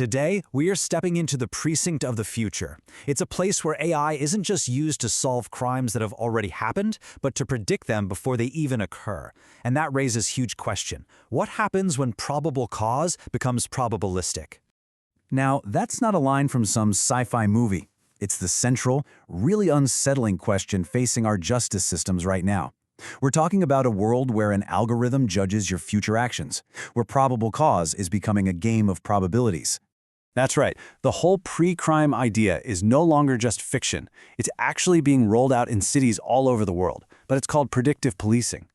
Today, we are stepping into the precinct of the future. It's a place where AI isn't just used to solve crimes that have already happened, but to predict them before they even occur. And that raises a huge question. What happens when probable cause becomes probabilistic? Now, that's not a line from some sci-fi movie. It's the central, really unsettling question facing our justice systems right now. We're talking about a world where an algorithm judges your future actions, where probable cause is becoming a game of probabilities. That's right, the whole pre-crime idea is no longer just fiction. It's actually being rolled out in cities all over the world, but it's called predictive policing.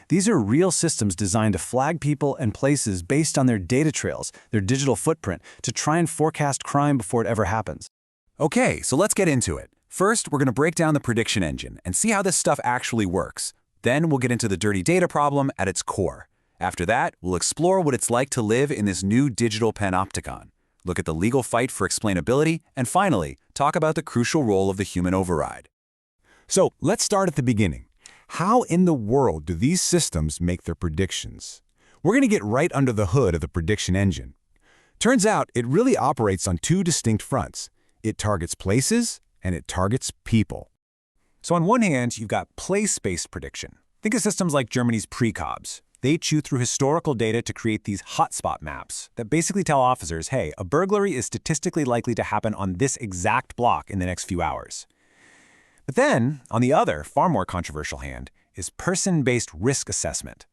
These are real systems designed to flag people and places based on their data trails, their digital footprint, to try and forecast crime before it ever happens. Okay, so let's get into it. First, we're going to break down the prediction engine and see how this stuff actually works. Then we'll get into the dirty data problem at its core. After that, we'll explore what it's like to live in this new digital panopticon, look at the legal fight for explainability, and finally, talk about the crucial role of the human override. So let's start at the beginning. How in the world do these systems make their predictions? We're going to get right under the hood of the prediction engine. Turns out it really operates on two distinct fronts. It targets places and it targets people. So on one hand, you've got place-based prediction. Think of systems like Germany's precobs. They chew through historical data to create these hotspot maps that basically tell officers, hey, a burglary is statistically likely to happen on this exact block in the next few hours. But then, on the other, far more controversial hand, is person-based risk assessment.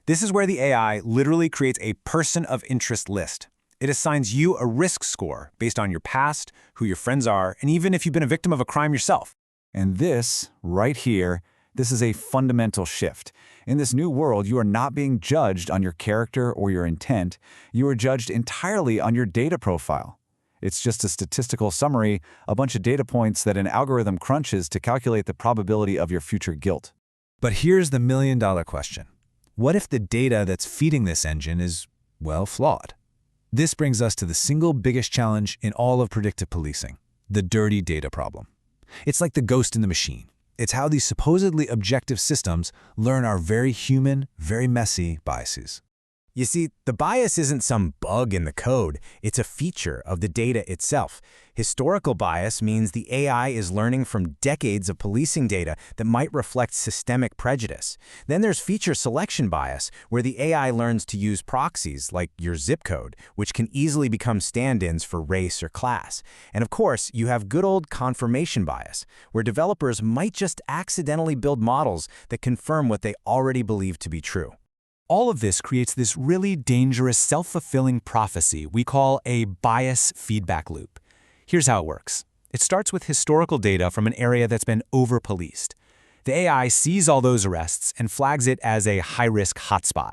This is where the AI literally creates a person of interest list. It assigns you a risk score based on your past, who your friends are, and even if you've been a victim of a crime yourself. And this, right here, this is a fundamental shift. In this new world, you are not being judged on your character or your intent. You are judged entirely on your data profile. It's just a statistical summary, a bunch of data points that an algorithm crunches to calculate the probability of your future guilt. But here's the million-dollar question. What if the data that's feeding this engine is, well, flawed? This brings us to the single biggest challenge in all of predictive policing, the dirty data problem. It's like the ghost in the machine. It's how these supposedly objective systems learn our very human, very messy biases. You see, the bias isn't some bug in the code. It's a feature of the data itself. Historical bias means the AI is learning from decades of policing data that might reflect systemic prejudice. Then there's feature selection bias, where the AI learns to use proxies, like your zip code, which can easily become stand-ins for race or class. And of course, you have good old confirmation bias, where developers might just accidentally build models that confirm what they already believe to be true. All of this creates this really dangerous self-fulfilling prophecy we call a bias feedback loop. Here's how it works. It starts with historical data from an area that's been over-policed. The AI sees all those arrests and flags it as a high-risk hotspot.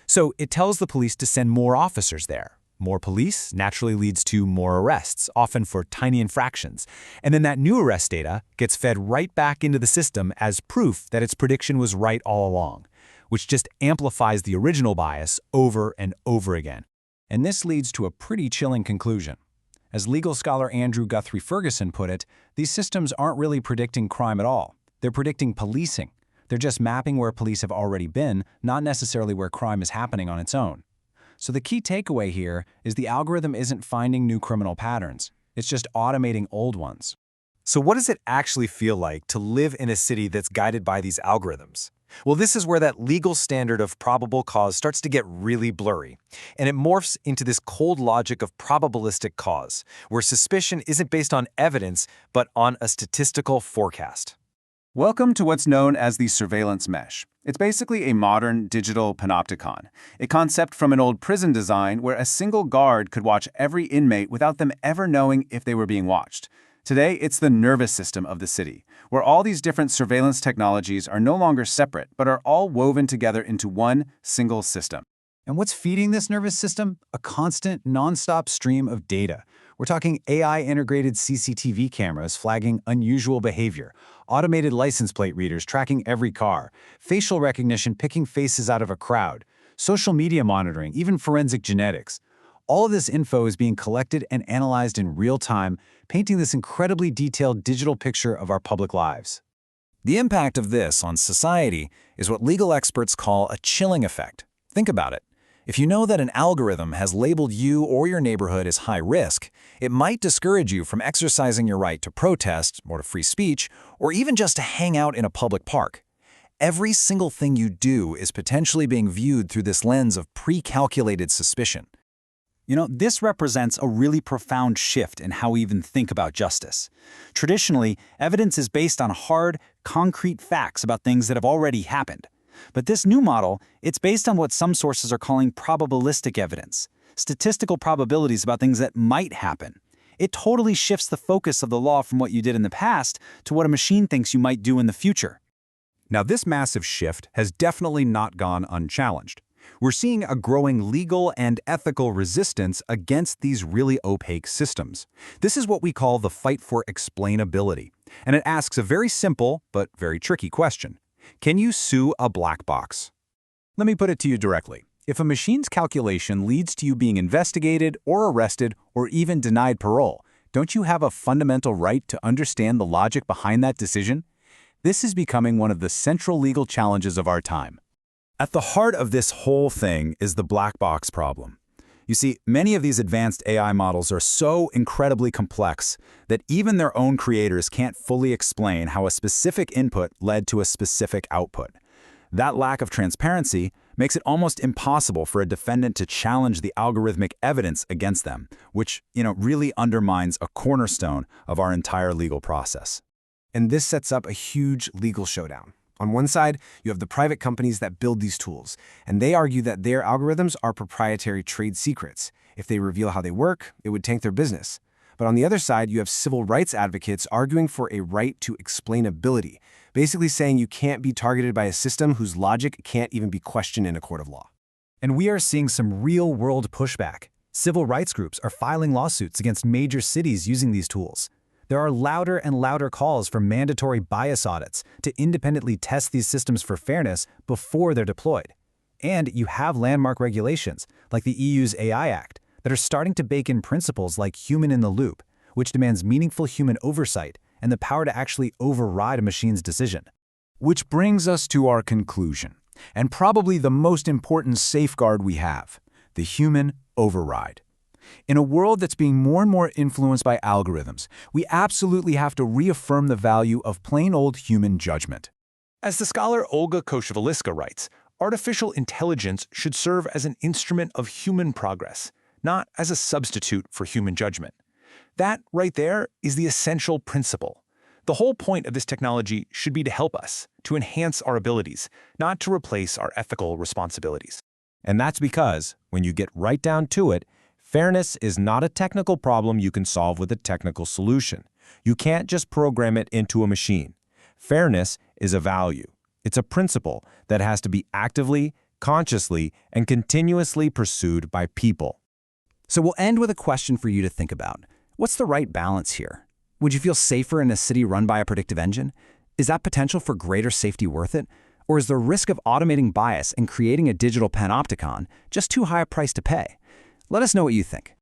So it tells the police to send more officers there. More police naturally leads to more arrests, often for tiny infractions. And then that new arrest data gets fed right back into the system as proof that its prediction was right all along, which just amplifies the original bias over and over again. And this leads to a pretty chilling conclusion. As legal scholar Andrew Guthrie Ferguson put it, these systems aren't really predicting crime at all. They're predicting policing. They're just mapping where police have already been, not necessarily where crime is happening on its own. So the key takeaway here is the algorithm isn't finding new criminal patterns. It's just automating old ones. So what does it actually feel like to live in a city that's guided by these algorithms? Well, this is where that legal standard of probable cause starts to get really blurry, and it morphs into this cold logic of probabilistic cause, where suspicion isn't based on evidence, but on a statistical forecast. Welcome to what's known as the surveillance mesh. It's basically a modern digital panopticon, a concept from an old prison design where a single guard could watch every inmate without them ever knowing if they were being watched. Today, it's the nervous system of the city, where all these different surveillance technologies are no longer separate, but are all woven together into one single system. And what's feeding this nervous system? A constant, nonstop stream of data. We're talking AI-integrated CCTV cameras flagging unusual behavior, automated license plate readers tracking every car, facial recognition picking faces out of a crowd, social media monitoring, even forensic genetics. All of this info is being collected and analyzed in real time, painting this incredibly detailed digital picture of our public lives. The impact of this on society is what legal experts call a chilling effect. Think about it. If you know that an algorithm has labeled you or your neighborhood as high risk, it might discourage you from exercising your right to protest or to free speech, or even just to hang out in a public park. Every single thing you do is potentially being viewed through this lens of pre-calculated suspicion. This represents a really profound shift in how we even think about justice. Traditionally, evidence is based on hard, concrete facts about things that have already happened. But this new model, it's based on what some sources are calling probabilistic evidence, statistical probabilities about things that might happen. It totally shifts the focus of the law from what you did in the past to what a machine thinks you might do in the future. Now, this massive shift has definitely not gone unchallenged. We're seeing a growing legal and ethical resistance against these really opaque systems. This is what we call the fight for explainability, and it asks a very simple but very tricky question. Can you sue a black box? Let me put it to you directly. If a machine's calculation leads to you being investigated or arrested or even denied parole, don't you have a fundamental right to understand the logic behind that decision? This is becoming one of the central legal challenges of our time. At the heart of this whole thing is the black box problem. You see, many of these advanced AI models are so incredibly complex that even their own creators can't fully explain how a specific input led to a specific output. That lack of transparency makes it almost impossible for a defendant to challenge the algorithmic evidence against them, which, really undermines a cornerstone of our entire legal process. And this sets up a huge legal showdown. On one side, you have the private companies that build these tools, and they argue that their algorithms are proprietary trade secrets. If they reveal how they work, it would tank their business. But on the other side, you have civil rights advocates arguing for a right to explainability, basically saying you can't be targeted by a system whose logic can't even be questioned in a court of law. And we are seeing some real-world pushback. Civil rights groups are filing lawsuits against major cities using these tools. There are louder and louder calls for mandatory bias audits to independently test these systems for fairness before they're deployed. And you have landmark regulations, like the EU's AI Act, that are starting to bake in principles like human in the loop, which demands meaningful human oversight and the power to actually override a machine's decision. Which brings us to our conclusion, and probably the most important safeguard we have, the human override. In a world that's being more and more influenced by algorithms, we absolutely have to reaffirm the value of plain old human judgment. As the scholar Olga Koshevaliska writes, artificial intelligence should serve as an instrument of human progress, not as a substitute for human judgment. That right there is the essential principle. The whole point of this technology should be to help us, to enhance our abilities, not to replace our ethical responsibilities. And that's because, when you get right down to it, fairness is not a technical problem you can solve with a technical solution. You can't just program it into a machine. Fairness is a value. It's a principle that has to be actively, consciously, and continuously pursued by people. So we'll end with a question for you to think about. What's the right balance here? Would you feel safer in a city run by a predictive engine? Is that potential for greater safety worth it? Or is the risk of automating bias and creating a digital panopticon just too high a price to pay? Let us know what you think.